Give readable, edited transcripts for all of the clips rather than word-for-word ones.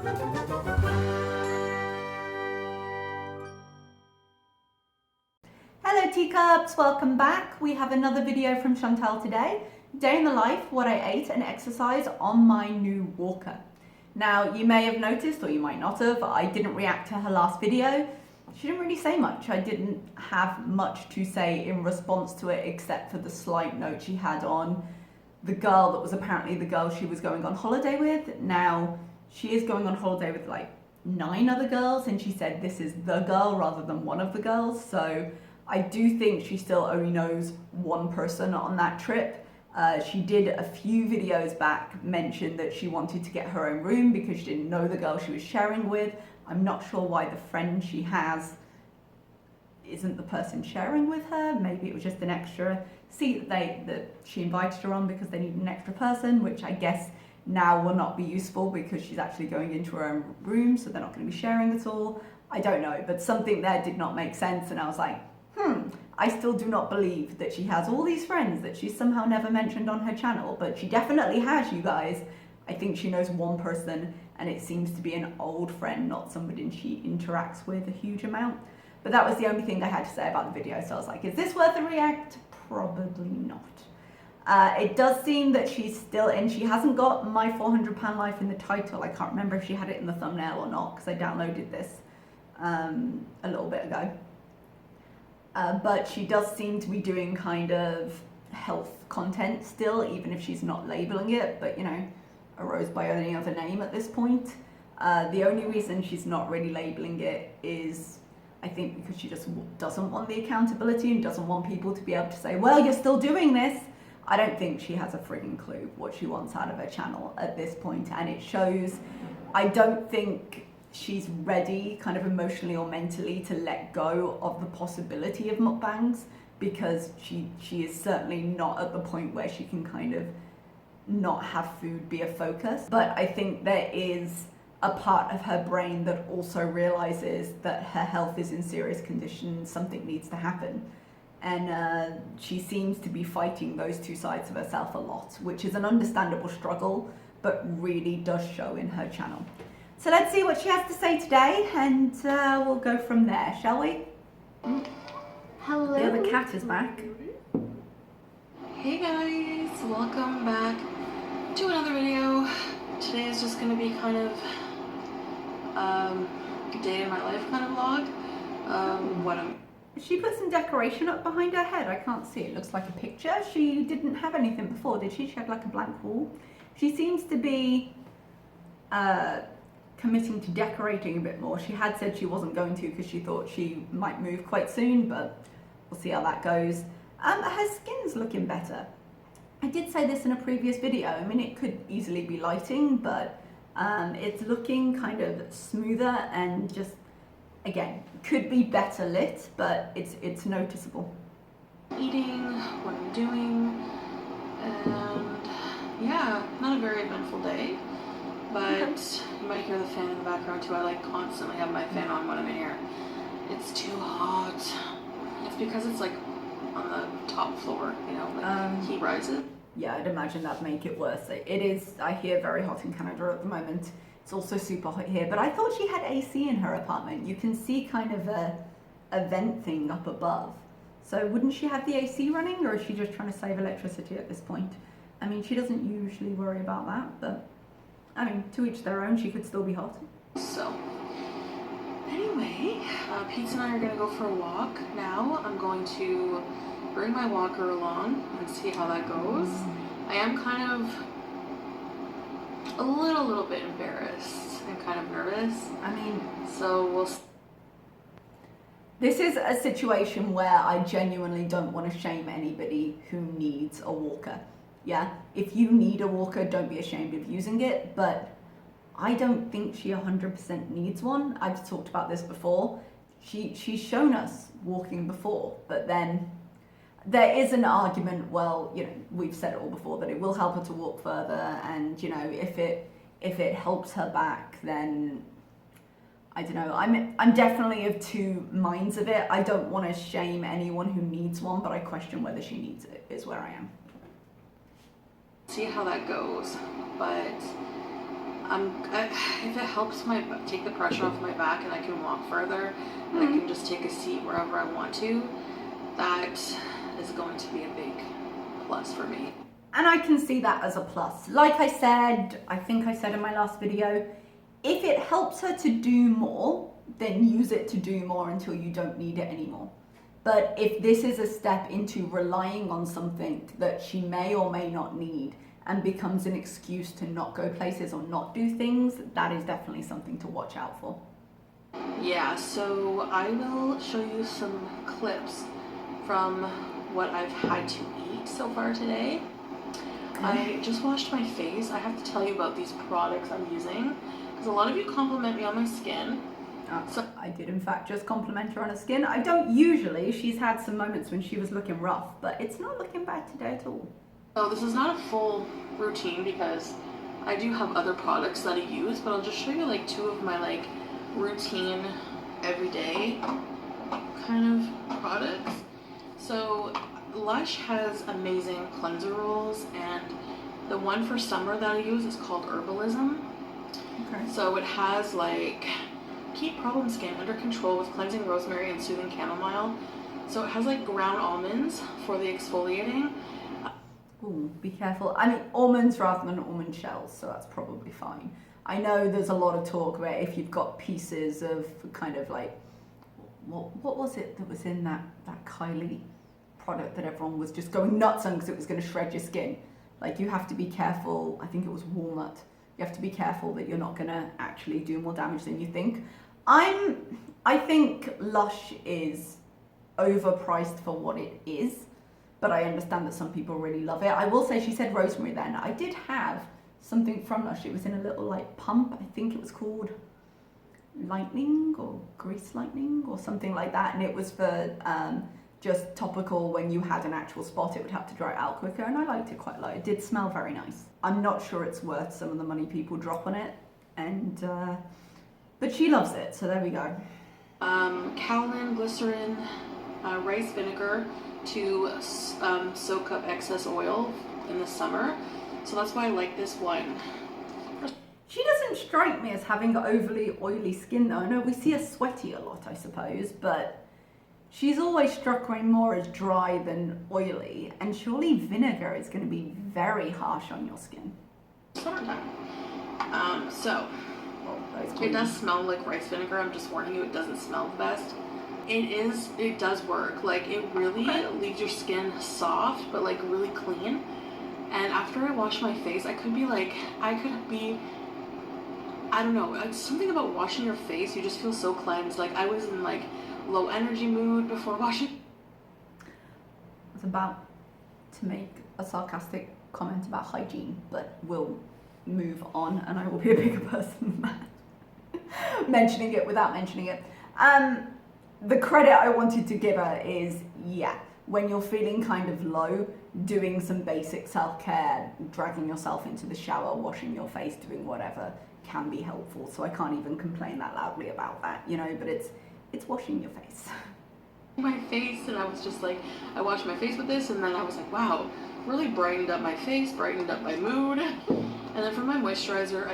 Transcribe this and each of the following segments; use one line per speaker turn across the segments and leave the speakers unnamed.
Hello teacups, welcome back. We have another video from Chantal today. Day in the life, what I ate and exercised on my new walker. Now you may have noticed, or you might not have, I didn't react to her last video. She didn't really say much. I didn't have much to say in response to it except for the slight note she had on the girl that was apparently the girl she was going on holiday with. Now she is going on holiday with like 9 other girls, and she said this is the girl rather than one of the girls. So I do think she still only knows one person on that trip. She did a few videos back mention that she wanted to get her own room because she didn't know the girl she was sharing with. I'm not sure why the friend she has isn't the person sharing with her. Maybe it was just an extra seat that she invited her on because they needed an extra person, which I guess now will not be useful because she's actually going into her own room, so they're not going to be sharing at all. I don't know, but something there did not make sense, and I was like, I still do not believe that she has all these friends that she's somehow never mentioned on her channel, but she definitely has, you guys. I think she knows one person, and it seems to be an old friend, not somebody she interacts with a huge amount. But that was the only thing I had to say about the video, so I was like, is this worth a react? Probably not. It does seem that she's still in. She hasn't got My 400 Pound Life in the title. I can't remember if she had it in the thumbnail or not because I downloaded this a little bit ago. But she does seem to be doing kind of health content still, even if she's not labeling it, but you know, a rose by any other name at this point. The only reason she's not really labeling it is, I think, because she just doesn't want the accountability and doesn't want people to be able to say, well, you're still doing this. I don't think she has a frigging clue what she wants out of her channel at this point, and it shows. I don't think she's ready kind of emotionally or mentally to let go of the possibility of mukbangs, because she is certainly not at the point where she can kind of not have food be a focus. But I think there is a part of her brain that also realizes that her health is in serious condition, something needs to happen. And she seems to be fighting those two sides of herself a lot, which is an understandable struggle, but really does show in her channel. So let's see what she has to say today, and we'll go from there, shall we?
Hello.
The other cat is back.
Hey guys, welcome back to another video. Today is just going to be kind of day in my life kind of vlog.
She put some decoration up behind her head. I can't see. It looks like a picture. She didn't have anything before, did she? She had like a blank wall. She seems to be committing to decorating a bit more. She had said she wasn't going to because she thought she might move quite soon, but we'll see how that goes. Her skin's looking better. I did say this in a previous video. I mean, it could easily be lighting, but it's looking kind of smoother and just, again, could be better lit, but it's noticeable.
Eating, what I'm doing, and yeah, not a very eventful day. But you might hear the fan in the background too. I like constantly have my fan on when I'm in here. It's too hot. It's because it's like on the top floor, you know, like heat rises.
Yeah, I'd imagine that'd make it worse. It is, I hear, very hot in Canada at the moment. It's also super hot here, but I thought she had AC in her apartment. You can see kind of a vent thing up above. So wouldn't she have the AC running, or is she just trying to save electricity at this point? I mean, she doesn't usually worry about that, but I mean, to each their own. She could still be hot.
So, anyway, Pete and I are going to go for a walk now. I'm going to bring my walker along and see how that goes. I am kind of a little bit embarrassed and kind of nervous.
I mean,
so we'll see.
This is a situation where I genuinely don't want to shame anybody who needs a walker. Yeah, if you need a walker, don't be ashamed of using it, but I don't think she 100% needs one. I've talked about this before. She's shown us walking before, but then there is an argument, well, you know, we've said it all before, that it will help her to walk further, and you know, if it helps her back, then I don't know. I'm definitely of two minds of it. I don't want to shame anyone who needs one, but I question whether she needs it, is where I am.
See how that goes, but If it helps take the pressure off my back and I can walk further and I can just take a seat wherever I want to, that is going to be a big plus for me.
And I can see that as a plus. Like I said, I think I said in my last video, if it helps her to do more, then use it to do more until you don't need it anymore. But if this is a step into relying on something that she may or may not need and becomes an excuse to not go places or not do things, that is definitely something to watch out for.
Yeah, so I will show you some clips from what I've had to eat so far today. I just washed my face. I have to tell you about these products I'm using because a lot of you compliment me on my skin.
So I did in fact just compliment her on her skin. I don't usually. She's had some moments when she was looking rough, but it's not looking bad today at all.
So this is not a full routine because I do have other products that I use, but I'll just show you like two of my like routine everyday kind of products. So Lush has amazing cleanser rolls, and the one for summer that I use is called Herbalism.
Okay.
So it has like keep problem skin under control with cleansing rosemary and soothing chamomile. So it has like ground almonds for the exfoliating.
Ooh, be careful. I mean, almonds rather than almond shells, so that's probably fine. I know there's a lot of talk about if you've got pieces of kind of like, what was it that was in that Kylie product that everyone was just going nuts on because it was going to shred your skin. Like, you have to be careful. I think it was walnut. You have to be careful that you're not going to actually do more damage than you think. I think Lush is overpriced for what it is, but I understand that some people really love it. I will say, she said rosemary then. I did have something from Lush. It was in a little like pump. I think it was called Lightning or Grease Lightning or something like that. And it was for just topical when you had an actual spot. It would have to dry out quicker, and I liked it quite a lot. It did smell very nice. I'm not sure it's worth some of the money people drop on it, and but she loves it, so there we go.
Kaolin, glycerin, rice vinegar to soak up excess oil in the summer. So that's why I like this one.
She doesn't strike me as having overly oily skin though. I know we see her sweaty a lot, I suppose, but she's always struck me more as dry than oily, and surely vinegar is going to be very harsh on your skin.
Summertime. It does smell like rice vinegar. I'm just warning you, it doesn't smell the best. It does work. Like, it really leaves your skin soft, but like really clean. And after I wash my face, I don't know, it's something about washing your face, you just feel so cleansed. Like, I was in like low energy mood before washing.
I was about to make a sarcastic comment about hygiene, but we'll move on and I will be a bigger person than that. Mentioning it without mentioning it. The credit I wanted to give her is, yeah, when you're feeling kind of low, doing some basic self-care, dragging yourself into the shower, washing your face, doing whatever can be helpful. So I can't even complain that loudly about that, you know, but it's washing your face.
My face, and I was just like, I washed my face with this, and then I was like, wow, really brightened up my face, brightened up my mood. And then for my moisturizer,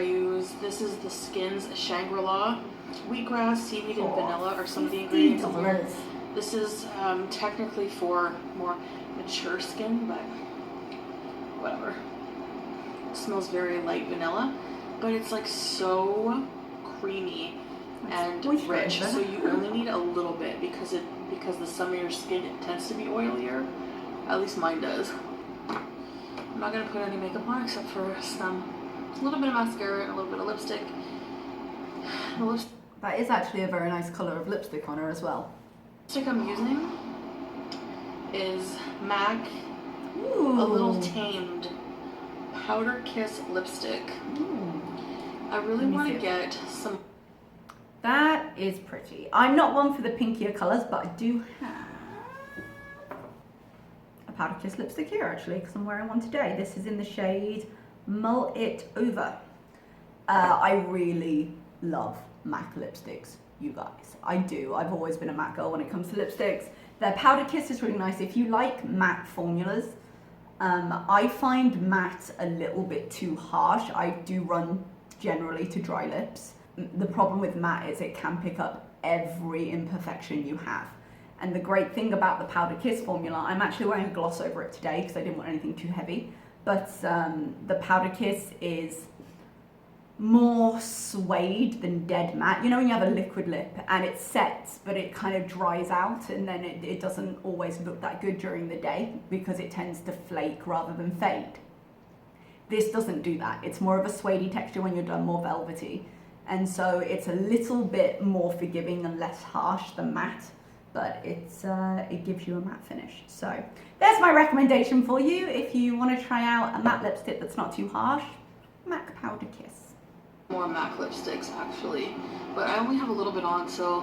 this is the Skin's Shangri-La wheatgrass, seaweed, and vanilla are some of the ingredients in here. This is technically for more mature skin, but whatever. It smells very light vanilla, but it's like so creamy and rich, so you only need a little bit because the some of your skin tends to be oilier. At least mine does. I'm not gonna put any makeup on except for a little bit of mascara and a little bit of lipstick.
That is actually a very nice colour of lipstick on her as well.
The lipstick I'm using is MAC
Ooh.
A Little Tamed Powder Kiss lipstick.
Ooh.
I really want to get some.
That is pretty. I'm not one for the pinkier colours, but I do have a Powder Kiss lipstick here actually, because I'm wearing one today. This is in the shade Mull It Over. I really love MAC lipsticks, you guys. I do. I've always been a MAC girl when it comes to lipsticks. Their Powder Kiss is really nice. If you like matte formulas, I find matte a little bit too harsh. I do run generally to dry lips. The problem with matte is it can pick up every imperfection you have. And the great thing about the Powder Kiss formula, I'm actually wearing a gloss over it today because I didn't want anything too heavy, but the Powder Kiss is more suede than dead matte. You know when you have a liquid lip and it sets but it kind of dries out, and then it doesn't always look that good during the day because it tends to flake rather than fade. This doesn't do that. It's more of a suedey texture when you're done, more velvety. And so it's a little bit more forgiving and less harsh than matte, but it gives you a matte finish. So there's my recommendation for you if you want to try out a matte lipstick that's not too harsh. MAC Powder Kiss.
More MAC lipsticks actually, but I only have a little bit on, so.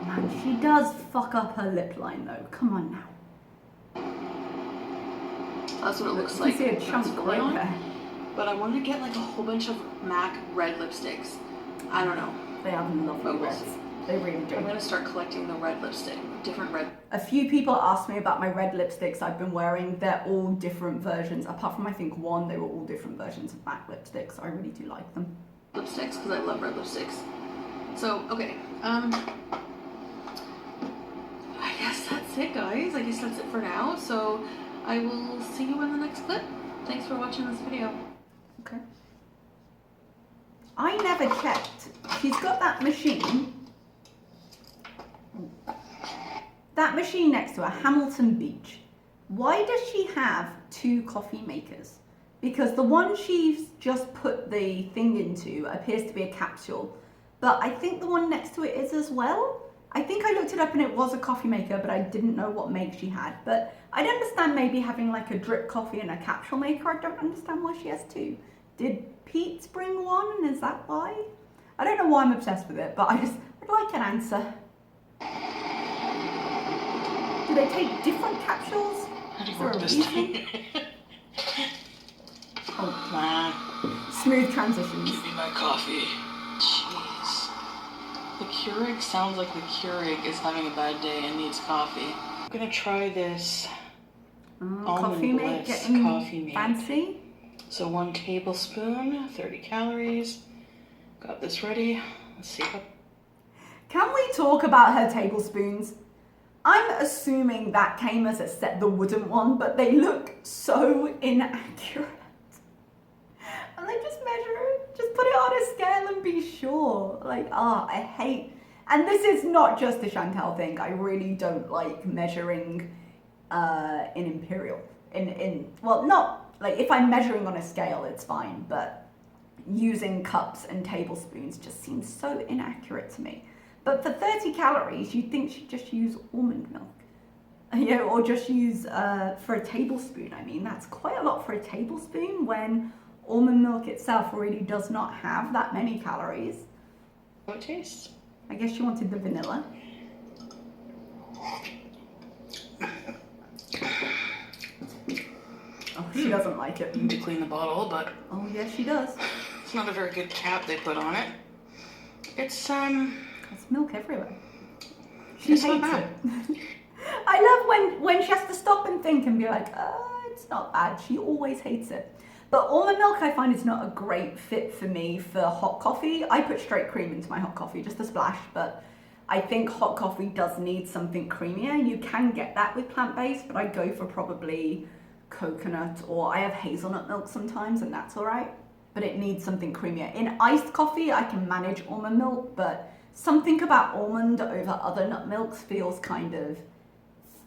Man, she does fuck up her lip line though. Come on now.
That's what it looks
You
like.
can see a chunk right
on.
there.
But I want to get like a whole bunch of MAC red lipsticks. I don't know.
They have lovely
We'll
reds.
see.
They really do.
I'm gonna start collecting the red lipstick, different red.
A few people asked me about my red lipsticks I've been wearing. They're all different versions. Apart from I think one, they were all different versions of MAC lipsticks. I really do like them.
Lipsticks because I love red lipsticks. So okay, I guess that's it, guys. I guess that's it for now. So I will see you in the next clip. Thanks for watching this video.
Okay. I never checked. She's got that machine. That machine next to her, Hamilton Beach. Why does she have two coffee makers? Because the one she's just put the thing into appears to be a capsule, but I think the one next to it is as well. I think I looked it up and it was a coffee maker, but I didn't know what make she had. But I'd understand maybe having like a drip coffee and a capsule maker. I don't understand why she has two. Did Pete bring one and is that why? I don't know why I'm obsessed with it, but I'd like an answer. Do they take different capsules?
How do you
Is there
work
a
this
reason?
thing? Oh man.
Smooth transitions.
Give me my coffee. Jeez. The Keurig sounds like the Keurig is having a bad day and needs coffee. I'm gonna try this
Coffee mate getting
coffee mate.
fancy.
So 1 tablespoon, 30 calories. Got this ready. Let's see how.
Can we talk about her tablespoons? I'm assuming that came as a set, the wooden one, but they look so inaccurate. And they just measure it, just put it on a scale and be sure. Like, I hate, and this is not just a Chantal thing. I really don't like measuring in imperial. Well, not, like if I'm measuring on a scale, it's fine, but using cups and tablespoons just seems so inaccurate to me. But for 30 calories, you'd think she'd just use almond milk. You know, or just use, for a tablespoon. I mean, that's quite a lot for a tablespoon when almond milk itself really does not have that many calories.
How it tastes.
I guess she wanted the vanilla. Oh, she doesn't like it.
Need to clean the bottle, but
Oh, yes, she does.
it's not a very good cap they put on it. It's
There's milk everywhere. She
It's
hates
not
it. I love when she has to stop and think and be like, it's not bad. She always hates it. But almond milk I find is not a great fit for me for hot coffee. I put straight cream into my hot coffee, just a splash, but I think hot coffee does need something creamier. You can get that with plant-based, but I go for probably coconut, or I have hazelnut milk sometimes and that's all right, but it needs something creamier. In iced coffee, I can manage almond milk, but something about almond over other nut milks feels kind of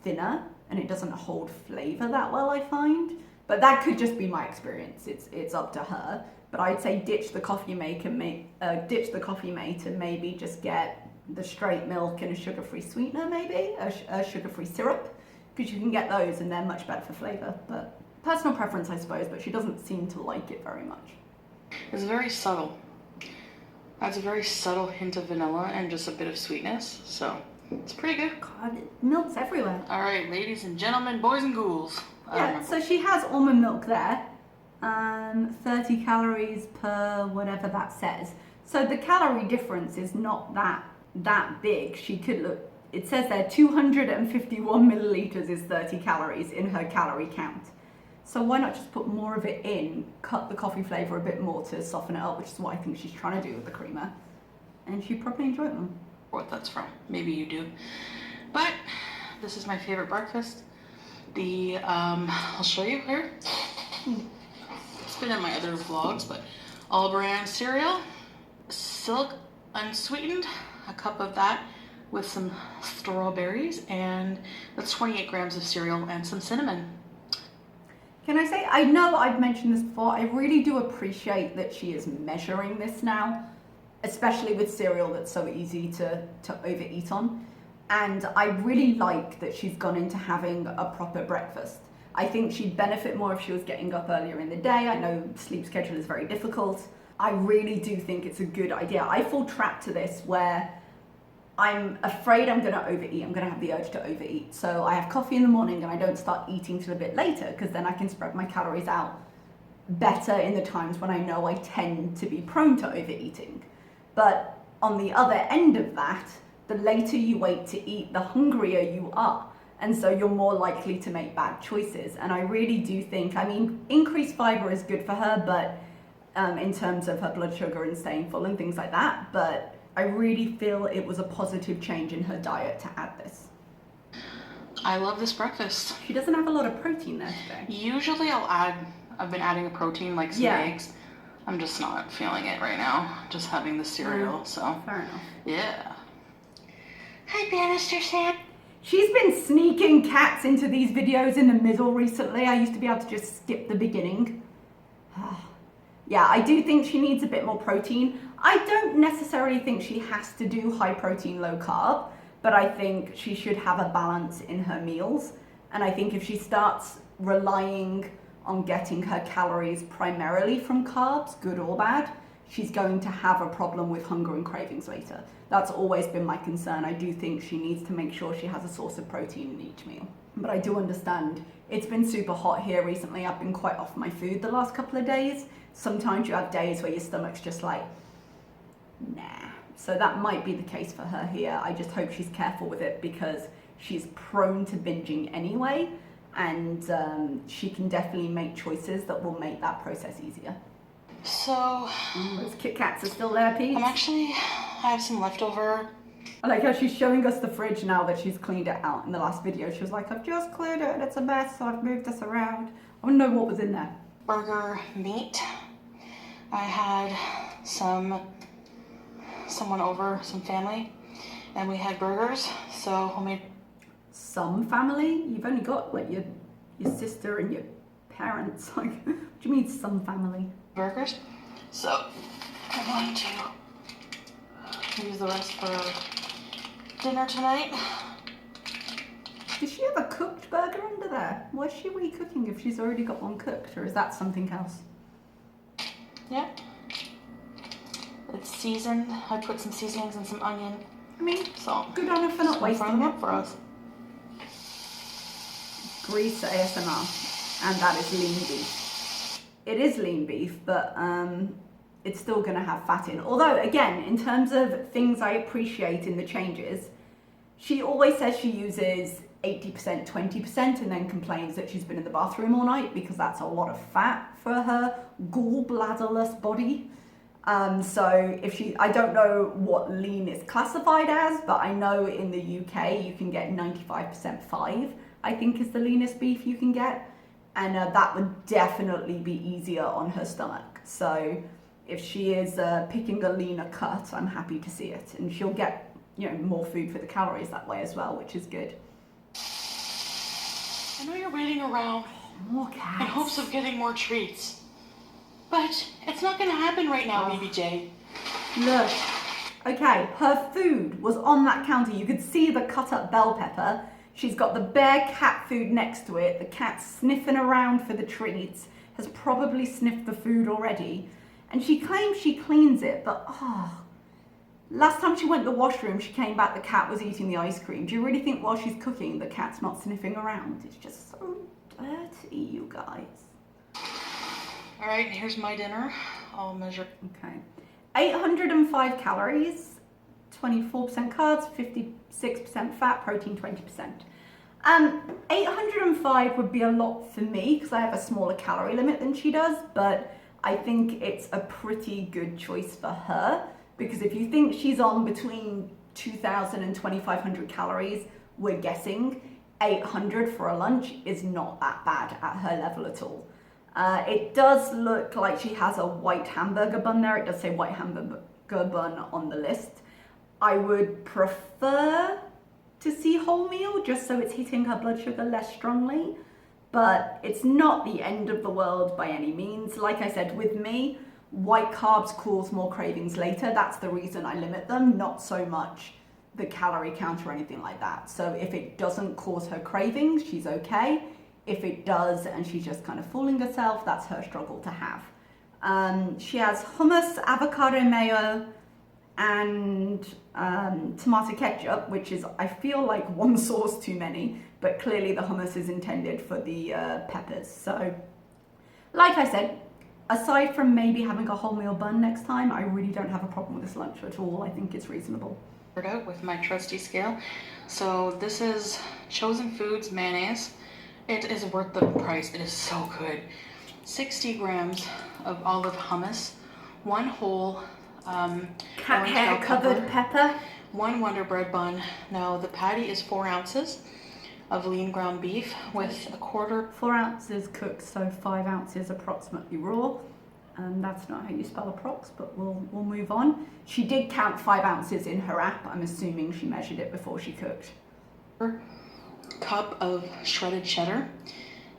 thinner and it doesn't hold flavor that well, I find. But that could just be my experience. It's up to her. But I'd say ditch the coffee mate and maybe just get the straight milk and a sugar-free sweetener, maybe a sugar-free syrup, because you can get those and they're much better for flavor. But personal preference, I suppose. But she doesn't seem to like it very much.
It's very subtle. Adds a very subtle hint of vanilla and just a bit of sweetness, so it's pretty good.
God, milk's everywhere.
All right, ladies and gentlemen, boys and ghouls.
Yeah, so she has almond milk there, 30 calories per whatever that says. So the calorie difference is not that big. She could look, it says there 251 milliliters is 30 calories in her calorie count. So why not just put more of it in, cut the coffee flavour a bit more to soften it up, which is what I think she's trying to do with the creamer. And she'd probably enjoy them.
What that's from. Maybe you do. But this is my favorite breakfast. I'll show you here. It's been in my other vlogs, but all brand cereal, silk unsweetened, a cup of that with some strawberries, and that's 28 grams of cereal and some cinnamon.
Can I say, I know I've mentioned this before, I really do appreciate that she is measuring this now, especially with cereal that's so easy to overeat on. And I really like that she's gone into having a proper breakfast. I think she'd benefit more if she was getting up earlier in the day. I know sleep schedule is very difficult. I really do think it's a good idea. I fall trapped to this where I'm afraid I'm going to overeat. I'm going to have the urge to overeat. So I have coffee in the morning and I don't start eating till a bit later, because then I can spread my calories out better in the times when I know I tend to be prone to overeating. But on the other end of that, the later you wait to eat, the hungrier you are. And so you're more likely to make bad choices. And I really do think, I mean, increased fiber is good for her, but in terms of her blood sugar and staying full and things like that. But I really feel it was a positive change in her diet to add this.
I love this breakfast.
She doesn't have a lot of protein there today.
Usually I've been adding a protein like some eggs. I'm just not feeling it right now. Just having the cereal, so.
Fair enough.
Yeah. Hi, Bannister Sam.
She's been sneaking cats into these videos in the middle recently. I used to be able to just skip the beginning. Yeah, I do think she needs a bit more protein. I don't necessarily think she has to do high protein, low carb, but I think she should have a balance in her meals. And I think if she starts relying on getting her calories primarily from carbs, good or bad, she's going to have a problem with hunger and cravings later. That's always been my concern. I do think she needs to make sure she has a source of protein in each meal. But I do understand, it's been super hot here recently. I've been quite off my food the last couple of days. Sometimes you have days where your stomach's just like, nah. So that might be the case for her here. I just hope she's careful with it, because she's prone to binging anyway. And she can definitely make choices that will make that process easier.
So,
those Kit Kats are still there, Pete?
I have some leftover.
I like how she's showing us the fridge now that she's cleaned it out. In the last video, she was like, I've just cleared it and it's a mess, so I've moved this around. I want to know what was in there.
Burger meat. I had someone over, some family, and we had burgers, so homemade.
Some family? You've only got, what, your sister and your parents. Like, what do you mean some family?
Burgers. So I'm going to use the rest for dinner tonight.
Does she have a cooked burger under there? Why is she re-cooking if she's already got one cooked, or is that something else?
Yeah. It's seasoned. I put some seasonings and some onion.
I mean,
so
good on her for not wasting it.
For us.
Grease ASMR, and that is lean beef. It is lean beef, but it's still going to have fat in. Although, again, in terms of things I appreciate in the changes, she always says she uses 80%, 20%, and then complains that she's been in the bathroom all night because that's a lot of fat for her gallbladderless body. So I don't know what lean is classified as, but I know in the UK you can get 95% 5, I think is the leanest beef you can get. And that would definitely be easier on her stomach. So if she is picking a leaner cut, I'm happy to see it. And she'll get, more food for the calories that way as well, which is good.
I know you're waiting around
More cats.
in hopes of getting more treats. But it's not going to happen right now, BBJ.
Look. Okay, her food was on that counter. You could see the cut up bell pepper. She's got the bare cat food next to it. The cat's sniffing around for the treats, has probably sniffed the food already. And she claims she cleans it, but last time she went to the washroom, she came back, the cat was eating the ice cream. Do you really think while she's cooking, the cat's not sniffing around? It's just so dirty, you guys.
All right, here's my dinner. I'll measure.
Okay. 805 calories, 24% carbs, 56% fat, protein 20%. 805 would be a lot for me because I have a smaller calorie limit than she does, but I think it's a pretty good choice for her because if you think she's on between 2,000 and 2,500 calories, we're guessing 800 for a lunch is not that bad at her level at all. It does look like she has a white hamburger bun there. It does say white hamburger bun on the list. I would prefer to see wholemeal just so it's hitting her blood sugar less strongly, but it's not the end of the world by any means. Like I said, with me, white carbs cause more cravings later. That's the reason I limit them, not so much the calorie count or anything like that. So if it doesn't cause her cravings, she's okay. If it does and she's just kind of fooling herself, that's her struggle to have. She has hummus, avocado mayo, and tomato ketchup, which is, I feel like one sauce too many, but clearly the hummus is intended for the peppers. So, like I said, aside from maybe having a wholemeal bun next time, I really don't have a problem with this lunch at all. I think it's reasonable.
Out with my trusty scale. So this is Chosen Foods mayonnaise. It is worth the price. It is so good. 60 grams of olive hummus, one whole
cat hair covered pepper,
one Wonder Bread bun. Now the patty is 4 ounces of lean ground beef with a quarter.
4 ounces cooked, so 5 ounces approximately raw. And that's not how you spell approx, but we'll move on. She did count 5 ounces in her app. I'm assuming she measured it before she cooked.
Cup of shredded cheddar,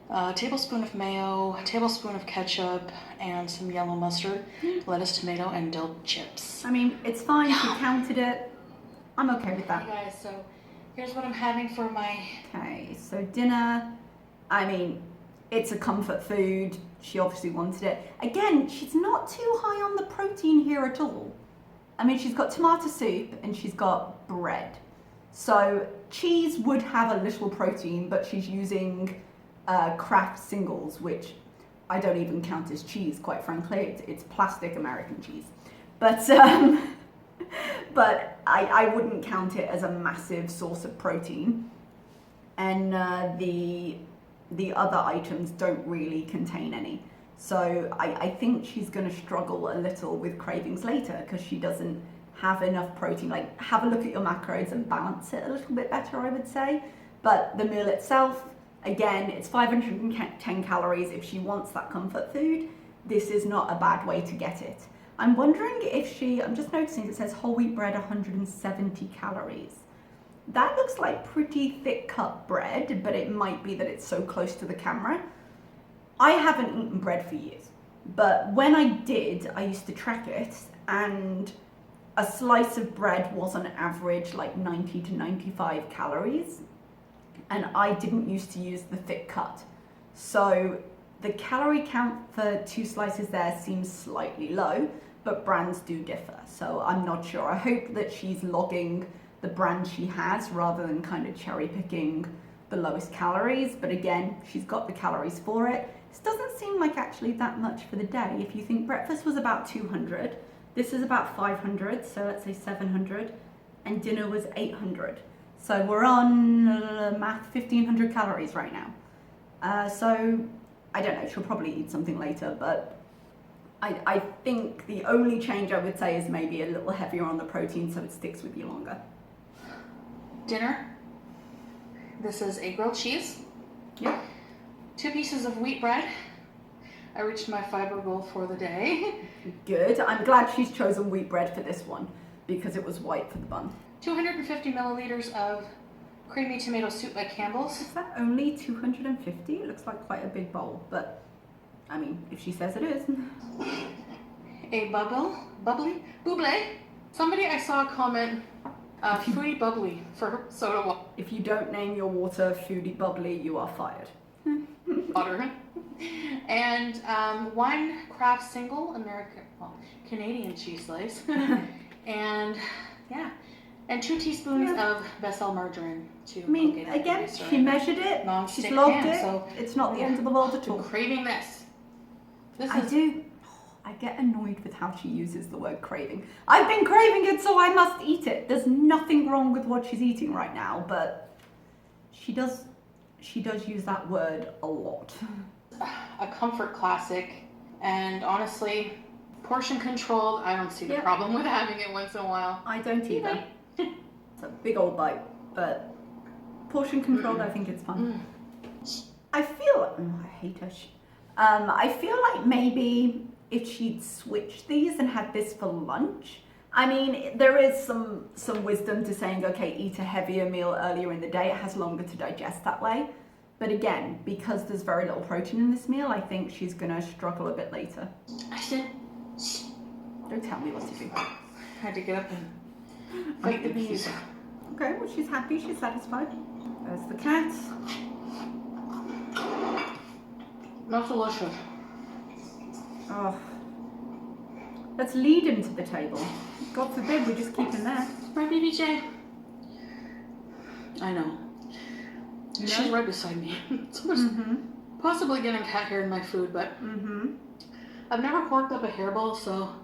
a tablespoon of mayo, a tablespoon of ketchup, and some yellow mustard, lettuce, tomato, and dill chips.
I mean, it's fine. She counted it. I'm okay with that.
Hey guys, so here's what I'm having for my...
Okay, so dinner. I mean, it's a comfort food. She obviously wanted it. Again, she's not too high on the protein here at all. I mean, she's got tomato soup and she's got bread. So cheese would have a little protein, but she's using Kraft singles, which I don't even count as cheese, quite frankly. It's plastic American cheese. But but I wouldn't count it as a massive source of protein. And the other items don't really contain any. So I think she's going to struggle a little with cravings later because she doesn't have enough protein. Like, have a look at your macros and balance it a little bit better, I would say. But the meal itself, again, it's 510 calories. If she wants that comfort food, this is not a bad way to get it. I'm wondering if I'm just noticing it says whole wheat bread 170 calories. That looks like pretty thick cut bread, but it might be that it's so close to the camera. I haven't eaten bread for years, but when I did, I used to track it, and a slice of bread was on average like 90 to 95 calories, and I didn't used to use the thick cut. So the calorie count for 2 slices there seems slightly low, but brands do differ, so I'm not sure. I hope that she's logging the brand she has rather than kind of cherry picking the lowest calories, but again, she's got the calories for it. This doesn't seem like actually that much for the day. If you think breakfast was about 200, this is about 500, so let's say 700, and dinner was 800. So we're on math, 1500 calories right now. So I don't know, she'll probably eat something later, but I think the only change I would say is maybe a little heavier on the protein so it sticks with you longer.
Dinner. This is a grilled cheese.
Yep.
2 pieces of wheat bread. I reached my fiber goal for the day.
Good. I'm glad she's chosen wheat bread for this one because it was white for the bun.
250 milliliters of creamy tomato soup by Campbell's.
Is that only 250? It looks like quite a big bowl, but I mean, if she says it is.
A bubbly. Somebody I saw comment Foodie Bubbly for soda water.
If you don't name your water Foodie Bubbly, you are fired.
Water. And 1 Kraft single Canadian cheese slice. And yeah. And 2 teaspoons of Becel margarine to
I mean, again, she measured it, she's logged it, so it's not the end of the world at all.
I'm craving this.
I get annoyed with how she uses the word craving. I've been craving it, so I must eat it. There's nothing wrong with what she's eating right now, but she does she does use that word a lot.
A comfort classic, and honestly, portion controlled, I don't see the problem with having it once in a while.
I don't either. It's a big old bite, but portion controlled, I think it's fun. I feel, I hate her. I feel like maybe if she'd switched these and had this for lunch, I mean, there is some wisdom to saying, okay, eat a heavier meal earlier in the day. It has longer to digest that way. But again, because there's very little protein in this meal, I think she's gonna struggle a bit later. Don't tell me what to do.
I had to get up and
Fight the bees. Okay, well, she's happy, she's satisfied. There's the cat.
Not delicious.
Oh. Let's lead him to the table. God forbid we just keep him there.
Right, BBJ? I know.
You know?
She's right beside me. Someone's possibly getting cat hair in my food, but I've never forked up a hairball, so...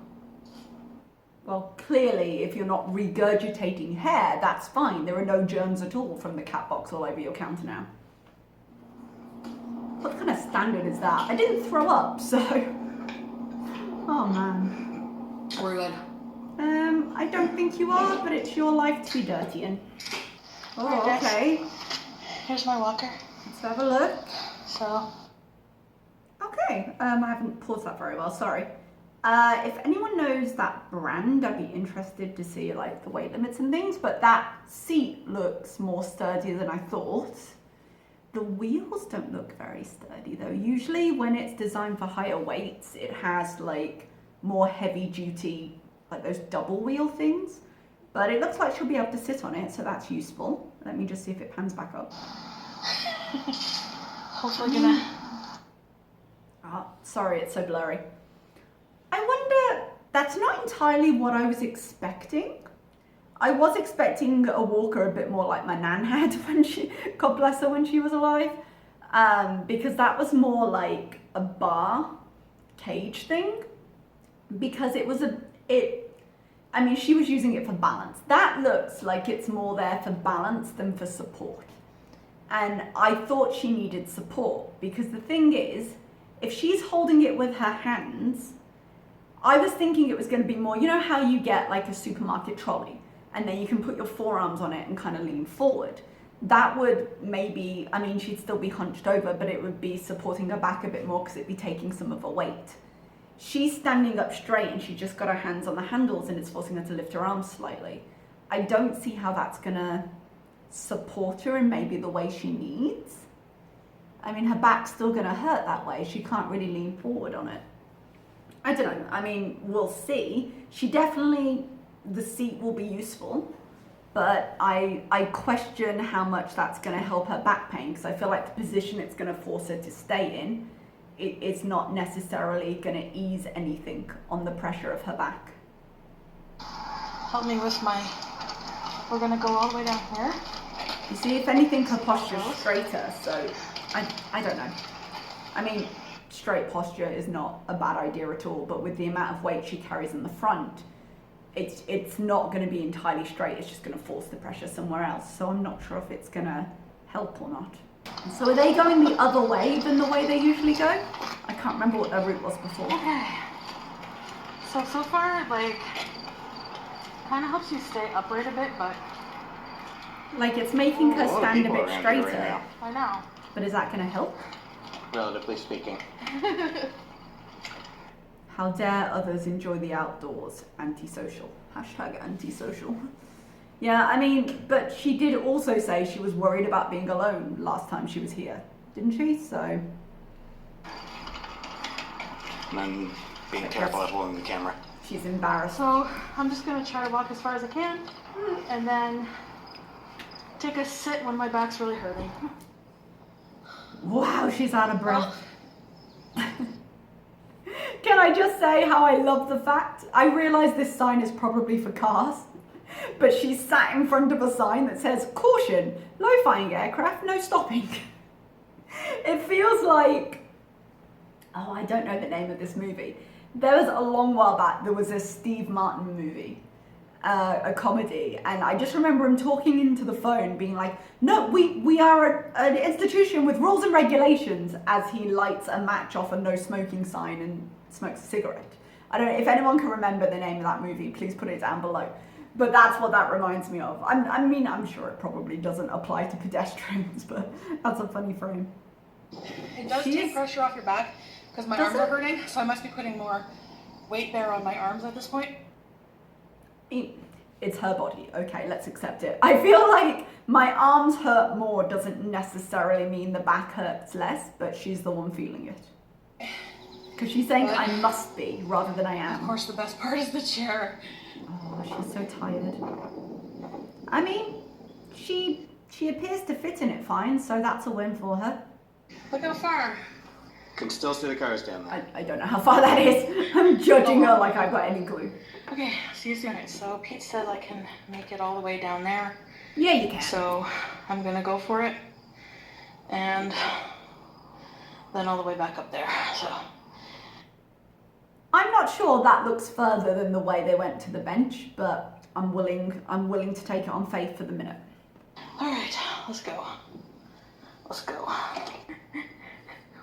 Well, clearly, if you're not regurgitating hair, that's fine. There are no germs at all from the cat box all over your counter now. What kind of standard is that? I didn't throw up, so... Oh, man.
We're good.
I don't think you are, but it's your life to be dirty in. Oh, okay.
Here's my walker.
Let's have a look.
So...
Okay, I haven't paused that very well, sorry. If anyone knows that brand, I'd be interested to see like the weight limits and things, but that seat looks more sturdy than I thought. The wheels don't look very sturdy though. Usually when it's designed for higher weights, it has like more heavy duty, like those double wheel things. But it looks like she'll be able to sit on it, so that's useful. Let me just see if it pans back up.
Hopefully gonna...
Oh, sorry, it's so blurry. I wonder, that's not entirely what I was expecting. I was expecting a walker a bit more like my nan had when she, God bless her, when she was alive. Because that was more like a bar cage thing. Because it was I mean, she was using it for balance. That looks like it's more there for balance than for support. And I thought she needed support because the thing is, if she's holding it with her hands, I was thinking it was going to be more, you know how you get like a supermarket trolley and then you can put your forearms on it and kind of lean forward. That would maybe, I mean, she'd still be hunched over, but it would be supporting her back a bit more because it'd be taking some of her weight. She's standing up straight and she's just got her hands on the handles and it's forcing her to lift her arms slightly. I don't see how that's going to support her in maybe the way she needs. I mean, her back's still going to hurt that way. She can't really lean forward on it. I don't know. I mean, we'll see. She definitely, the seat will be useful, but I question how much that's going to help her back pain because I feel like the position it's going to force her to stay in, it's not necessarily going to ease anything on the pressure of her back.
Help me with my... We're going to go all the way down here.
You see, if anything, her posture's straighter, so I don't know. I mean, straight posture is not a bad idea at all, but with the amount of weight she carries in the front, it's not going to be entirely straight. It's just going to force the pressure somewhere else. So I'm not sure if it's going to help or not. So are they going the other way than the way they usually go? I can't remember what their route was before.
Okay. So far, like, kind of helps you stay upright a bit, but...
Like, it's making her stand a bit straighter.
I know.
But is that going to help?
Relatively speaking.
How dare others enjoy the outdoors? Antisocial. Hashtag antisocial. Yeah, I mean, but she did also say she was worried about being alone last time she was here, didn't she? So...
And then being careful of holding the camera.
She's embarrassed.
So I'm just going to try to walk as far as I can, and then take a sit when my back's really hurting.
Wow, she's out of breath. Can I just say how I love the fact, I realise this sign is probably for cars, but she's sat in front of a sign that says, caution, low-flying aircraft, no stopping. It feels like, oh, I don't know the name of this movie. There was a long while back, there was a Steve Martin movie, a comedy, and I just remember him talking into the phone, being like, "No, we are an institution with rules and regulations," as he lights a match off a no smoking sign and smokes a cigarette. I don't know if anyone can remember the name of that movie. Please put it down below. But that's what that reminds me of. I mean, I'm sure it probably doesn't apply to pedestrians, but that's a funny frame.
It does take pressure off your back because my arms are hurting, so I must be putting more weight there on my arms at this point.
It's her body. Okay, let's accept it. I feel like my arms hurt more doesn't necessarily mean the back hurts less, but she's the one feeling it. Because she's saying I must be rather than I am.
Of course, the best part is the chair.
Oh, she's so tired. I mean, she appears to fit in it fine, so that's a win for her.
Look how far.
Can still see the cars down there.
I don't know how far that is. I'm judging her like I've got any clue.
Okay, see you soon. So Pete said I can make it all the way down there.
Yeah, you can.
So I'm gonna go for it. And then all the way back up there, so.
I'm not sure that looks further than the way they went to the bench, but I'm willing to take it on faith for the minute.
All right, let's go. Let's go.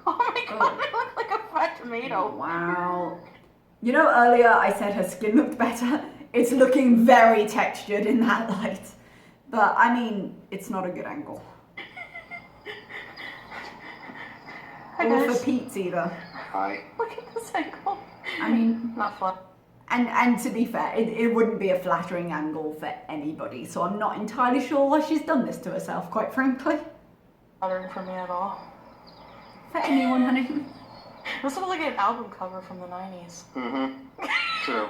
Oh my god, I look like a fat tomato.
Wow. You know, earlier I said her skin looked better. It's looking very textured in that light. But I mean, it's not a good angle. Or for Pete's either.
Hi.
Look at this angle.
I mean,
not fun.
And to be fair, it wouldn't be a flattering angle for anybody. So I'm not entirely sure why she's done this to herself, quite frankly.
Flattering for me at all.
For anyone, honey.
This looks like an album cover from the 90s.
Mm-hmm. True.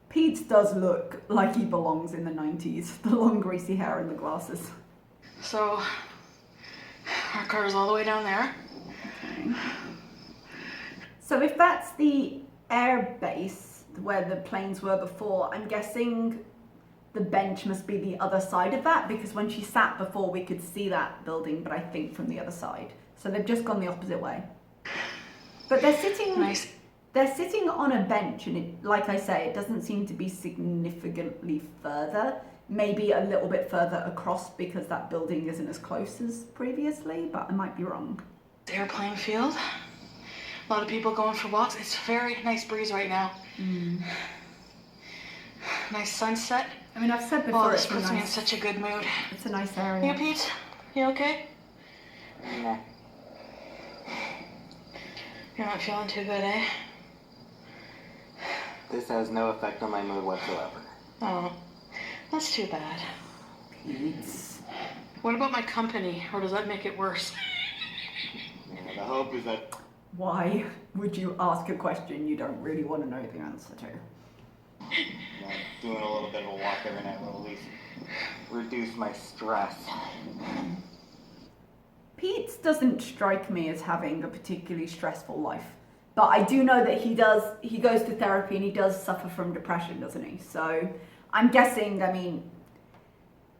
Pete does look like he belongs in the 90s. The long greasy hair and the glasses.
So, our car's all the way down there.
Okay. So if that's the air base where the planes were before, I'm guessing the bench must be the other side of that, because when she sat before we could see that building, but I think from the other side. So they've just gone the opposite way. But they're sitting
Nice.
They're sitting on a bench, and it, like I say, it doesn't seem to be significantly further. Maybe a little bit further across because that building isn't as close as previously, but I might be wrong.
Airplane field. A lot of people going for walks. It's a very nice breeze right now. Nice sunset.
I mean, I've said before,
Oh, this
it's
puts me in
nice,
such a good mood.
it's a nice area.
Hey, Pete? You okay?
No.
You're not feeling too good, eh?
This has no effect on my mood whatsoever.
Oh, that's too bad.
Pete.
What about my company? Or does that make it worse?
Yeah, the hope is that
Why would you ask a question you don't really want to know the answer to?
doing a little bit of a walk every night will at least reduce my stress.
Pete doesn't strike me as having a particularly stressful life, but I do know that he goes to therapy and he does suffer from depression, doesn't he? So I'm guessing, I mean,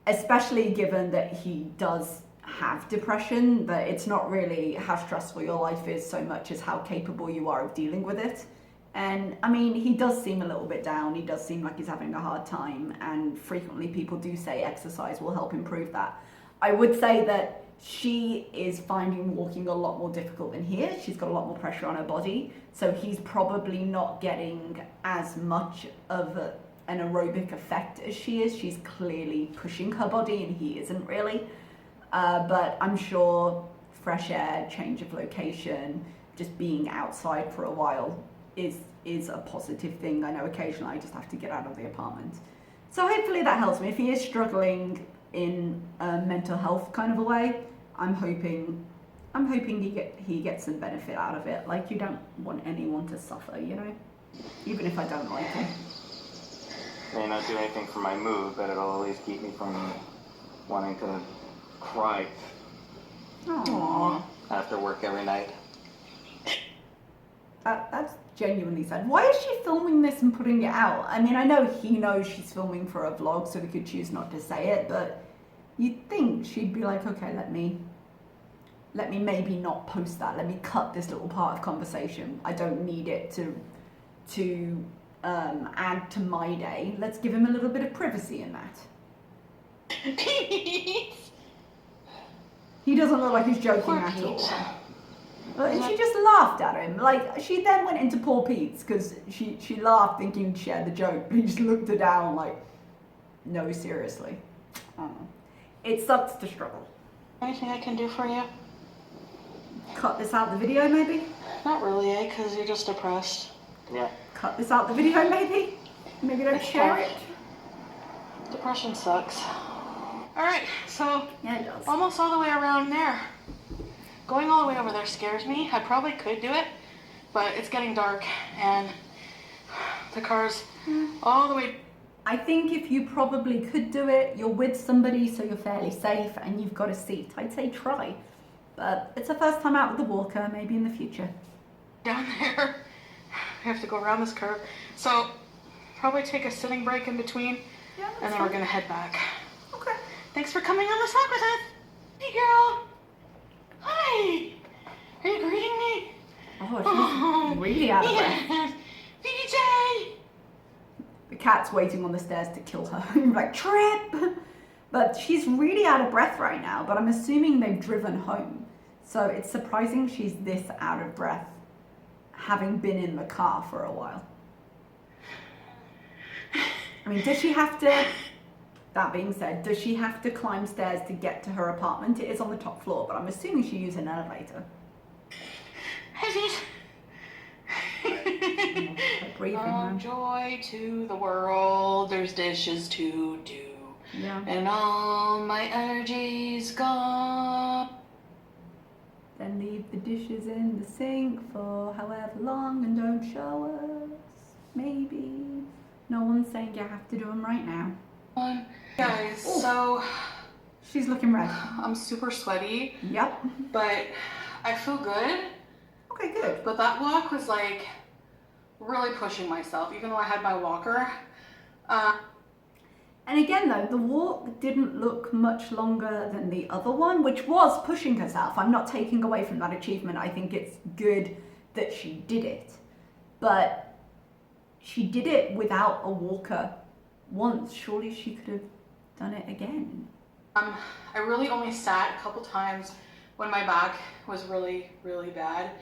especially given that he does have depression, that it's not really how stressful your life is so much as how capable you are of dealing with it. And I mean, he does seem a little bit down, he does seem like he's having a hard time, and frequently people do say exercise will help improve that. I would say that she is finding walking a lot more difficult than he is. She's got a lot more pressure on her body, so he's probably not getting as much of an aerobic effect as she is. She's clearly pushing her body and he isn't really. But I'm sure fresh air, change of location, just being outside for a while is a positive thing. I know occasionally I just have to get out of the apartment. So hopefully that helps me. If he is struggling in a mental health kind of a way, I'm hoping he gets some benefit out of it. Like, you don't want anyone to suffer, you know? Even if I don't like him.
May not do anything for my mood, but it'll at least keep me from wanting to cry
Aww.
after work every night.
That's genuinely sad. Why is she filming this and putting it out? I mean, I know he knows she's filming for a vlog, so we could choose not to say it, but you'd think she'd be like, okay, let me maybe not post that. Let me cut this little part of conversation. I don't need it to add to my day, let's give him a little bit of privacy in that. He doesn't look like he's joking at all. And she just laughed at him. Like, she then went into poor Pete's because she laughed thinking she had the joke, but he just looked her down like, no, seriously. It sucks to struggle.
Anything I can do for you?
Cut this out the video, maybe?
Not really, eh? Because you're just depressed.
Yeah.
Cut this out the video, maybe? Maybe don't share it.
Depression sucks. Alright, so
Yeah, it does.
almost all the way around there. Going all the way over there scares me. I probably could do it, but it's getting dark and the car's all the way.
I think if you probably could do it, you're with somebody, so you're fairly safe and you've got a seat. I'd say try. But it's the first time out with the walker, maybe in the future.
Down there. We have to go around this curve. So probably take a sitting break in between,
Yeah,
and then we're gonna head back.
Okay.
Thanks for coming on this walk with us. Hey girl. Hi. Are you greeting me?
Oh, she's really out of breath.
Yes. BJ.
The cat's waiting on the stairs to kill her. You're like, Trip! But she's really out of breath right now, but I'm assuming they've driven home. So it's surprising she's this out of breath, having been in the car for a while. I mean, does she have to, that being said, does she have to climb stairs to get to her apartment? It is on the top floor, but I'm assuming she uses an elevator. Breathing, man.
Joy to the world, there's dishes to do.
Yeah.
And all my energy's gone.
Then leave the dishes in the sink for however long and don't show us. Maybe. No one's saying you have to do them right now.
Guys,
Ooh.
so
She's looking red.
I'm super sweaty,
Yep.
but I feel good.
Okay, good.
But that walk was like really pushing myself, even though I had my walker.
And again though, the walk didn't look much longer than the other one, which was pushing herself. I'm not taking away from that achievement. I think it's good that she did it. But she did it without a walker once. Surely she could have done it again.
I really only sat a couple times when my back was really, really bad.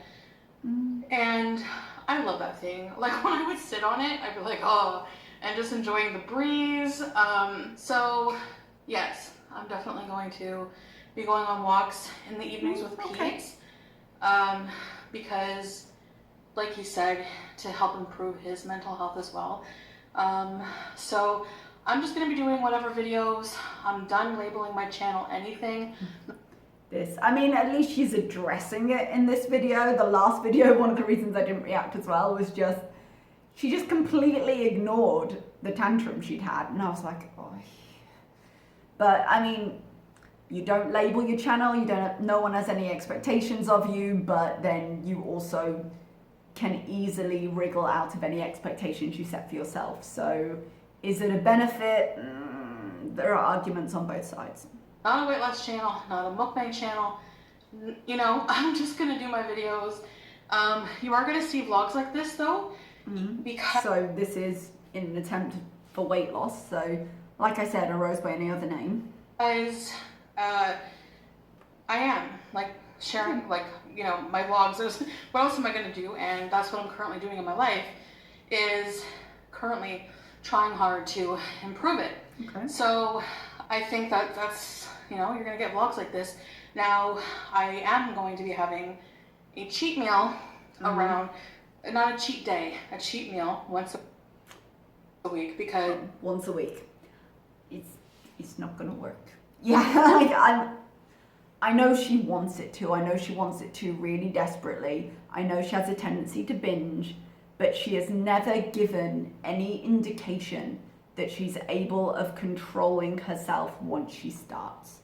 And I love that thing. Like when I would sit on it, I'd be like, oh, and just enjoying the breeze. So yes, I'm definitely going to be going on walks in the evenings with Pete. Because like he said, to help improve his mental health as well. So I'm just gonna be doing whatever videos. I'm done labeling my channel anything.
I mean, at least she's addressing it in this video. The last video, one of the reasons I didn't react as well was just, she just completely ignored the tantrum she'd had. And I was like, oh. But I mean, you don't label your channel, no one has any expectations of you, but then you also can easily wriggle out of any expectations you set for yourself. So is it a benefit? There are arguments on both sides.
Not a weight loss channel, not a mukbang channel. You know, I'm just gonna do my videos. You are gonna see vlogs like this though, because
so this is in an attempt for weight loss. So like I said, I rose by any other name.
Guys, I am like sharing like, you know, my vlogs. What else am I gonna do? And that's what I'm currently doing in my life, is currently trying hard to improve it.
Okay.
So I think that's, you know, you're gonna get vlogs like this. Now, I am going to be having a cheat meal around, not a cheat day, a cheat meal once a week, because
once a week, it's not gonna work. Yeah, like I know she wants it to. I know she wants it to really desperately. I know she has a tendency to binge, but she has never given any indication that she's able of controlling herself once she starts.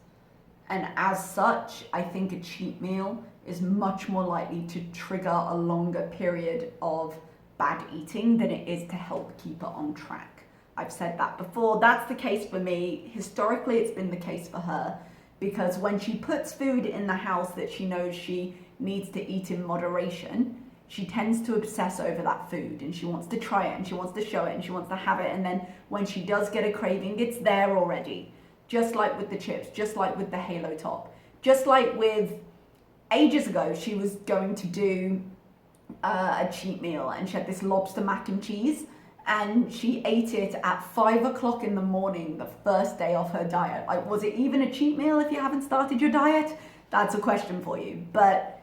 And as such, I think a cheat meal is much more likely to trigger a longer period of bad eating than it is to help keep her on track. I've said that before. That's the case for me. Historically, it's been the case for her, because when she puts food in the house that she knows she needs to eat in moderation, she tends to obsess over that food, and she wants to try it, and she wants to show it, and she wants to have it, and then when she does get a craving, it's there already. Just like with the chips, just like with the Halo Top, just like with ages ago, she was going to do a cheat meal, and she had this lobster mac and cheese, and she ate it at 5 o'clock in the morning, the first day of her diet. Like, was it even a cheat meal if you haven't started your diet? That's a question for you. But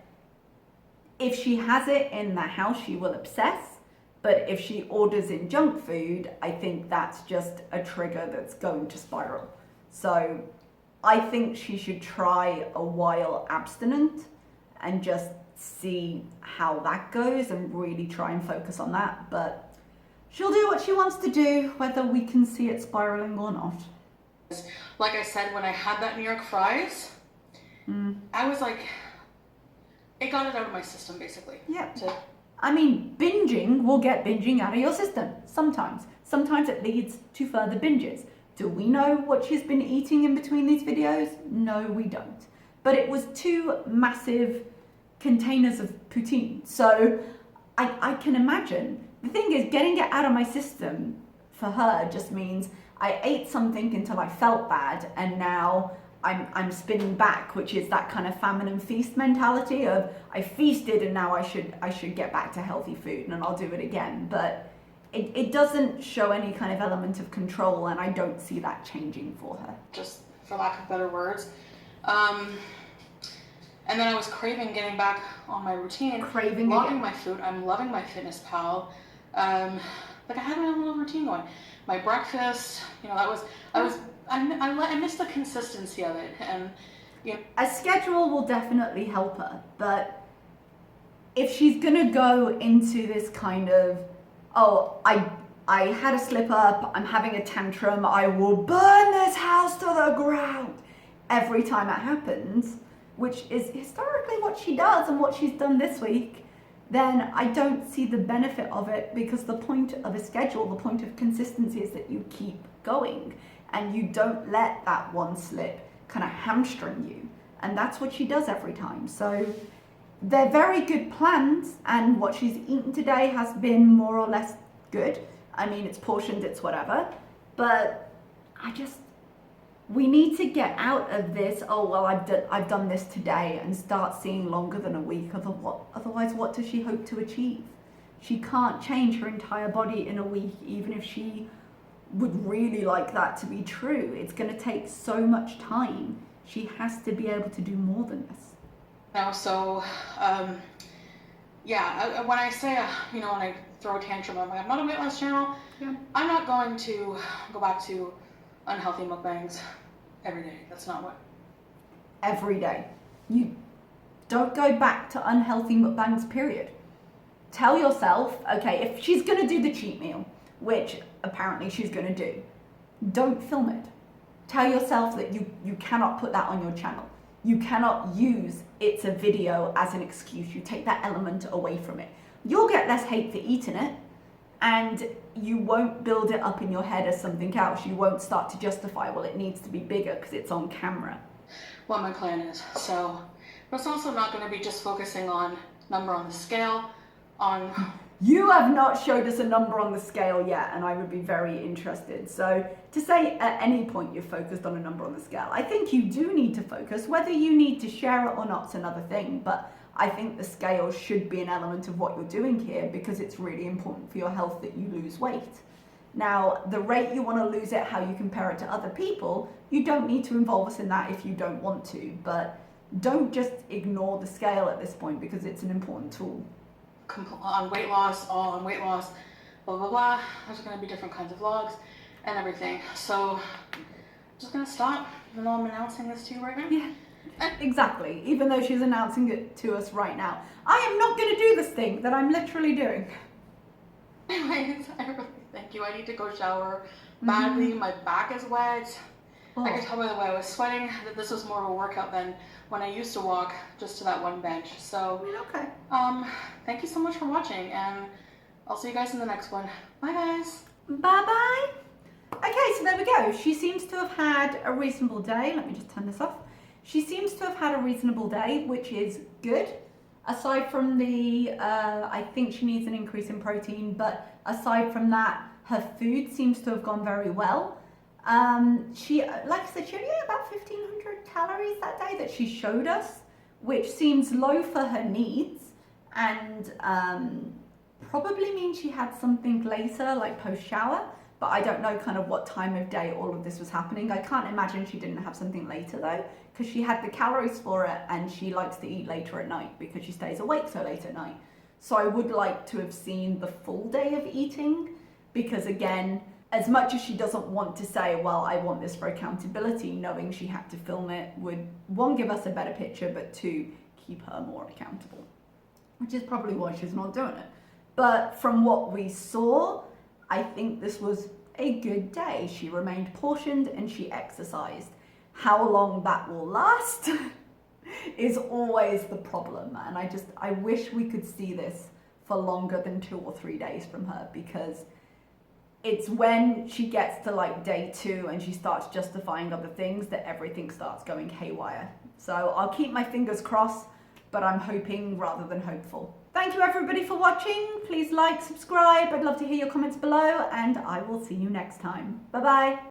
if she has it in the house, she will obsess. But if she orders in junk food, I think that's just a trigger that's going to spiral. So I think she should try a while abstinent and just see how that goes and really try and focus on that. But she'll do what she wants to do, whether we can see it spiraling or not.
Like I said, when I had that New York fries, I was like, it got it out of my system, basically.
Yeah. I mean, binging will get binging out of your system sometimes. Sometimes it leads to further binges. Do we know what she's been eating in between these videos? No, we don't. But it was 2 massive containers of poutine. So I can imagine. The thing is, getting it out of my system for her just means I ate something until I felt bad, and now I'm spinning back, which is that kind of famine and feast mentality of I feasted and now I should get back to healthy food and I'll do it again. But it doesn't show any kind of element of control, and I don't see that changing for her. Just
for lack of better words. And then I was craving getting back on my routine.
Craving
loving
again.
My food. I'm loving my Fitness Pal. Like I had my own little routine going. My breakfast, you know, I missed the consistency of it, and you know.
A schedule will definitely help her, but if she's gonna go into this kind of, oh, I had a slip up, I'm having a tantrum, I will burn this house to the ground every time it happens, which is historically what she does and what she's done this week, then I don't see the benefit of it, because the point of a schedule, the point of consistency is that you keep going and you don't let that one slip kind of hamstring you. And that's what she does every time. So they're very good plans, and what she's eaten today has been more or less good. I mean, it's portioned, it's whatever, but we need to get out of this, oh, well, I've done this today, and start seeing longer than a week. Otherwise, what does she hope to achieve? She can't change her entire body in a week, even if she would really like that to be true. It's going to take so much time. She has to be able to do more than this.
Now, so, yeah, when I say, when I throw a tantrum, I'm like, I'm not a weight loss channel. Yeah. I'm not going to go back to unhealthy mukbangs every day. That's not what.
Every day. You don't go back to unhealthy mukbangs, period. Tell yourself, okay, if she's going to do the cheat meal, which apparently she's going to do, don't film it. Tell yourself that you cannot put that on your channel. You cannot use it's a video as an excuse. You take that element away from it. You'll get less hate for eating it, and you won't build it up in your head as something else. You won't start to justify, well, it needs to be bigger because it's on camera.
What my plan is. So, but it's also not going to be just focusing on number on the scale, on...
You have not showed us a number on the scale yet, and I would be very interested. So to say at any point you're focused on a number on the scale, I think you do need to focus. Whether you need to share it or not is another thing, but I think the scale should be an element of what you're doing here, because it's really important for your health that you lose weight. Now, the rate you want to lose it, how you compare it to other people, you don't need to involve us in that if you don't want to, but don't just ignore the scale at this point, because it's an important tool.
On weight loss, all on weight loss, blah, blah, blah. There's going to be different kinds of vlogs and everything. So I'm just going to stop, even though I'm announcing this to you right now.
Yeah, exactly. Even though she's announcing it to us right now. I am not going to do this thing that I'm literally doing.
Anyways, I really thank you. I need to go shower badly. My back is wet. Oh. I could tell by the way I was sweating that this was more of a workout than when I used to walk just to that one bench. So,
okay.
Thank you so much for watching, and I'll see you guys in the next one. Bye, guys.
Bye-bye. Okay, so there we go. She seems to have had a reasonable day. Let me just turn this off. She seems to have had a reasonable day, which is good. Aside from the, I think she needs an increase in protein, but aside from that, her food seems to have gone very well. She, like I said, she only ate about 1,500 calories that day that she showed us, which seems low for her needs, and probably means she had something later, like post-shower, but I don't know kind of what time of day all of this was happening. I can't imagine she didn't have something later though, because she had the calories for it, and she likes to eat later at night because she stays awake so late at night. So I would like to have seen the full day of eating, because again, as much as she doesn't want to say, well, I want this for accountability, knowing she had to film it would, one, give us a better picture, but two, keep her more accountable, which is probably why she's not doing it. But from what we saw, I think this was a good day. She remained portioned and she exercised. How long that will last is always the problem. And I wish we could see this for longer than 2 or 3 days from her, because it's when she gets to like day 2 and she starts justifying other things that everything starts going haywire. So I'll keep my fingers crossed, but I'm hoping rather than hopeful. Thank you everybody for watching. Please like, subscribe. I'd love to hear your comments below, and I will see you next time. Bye bye.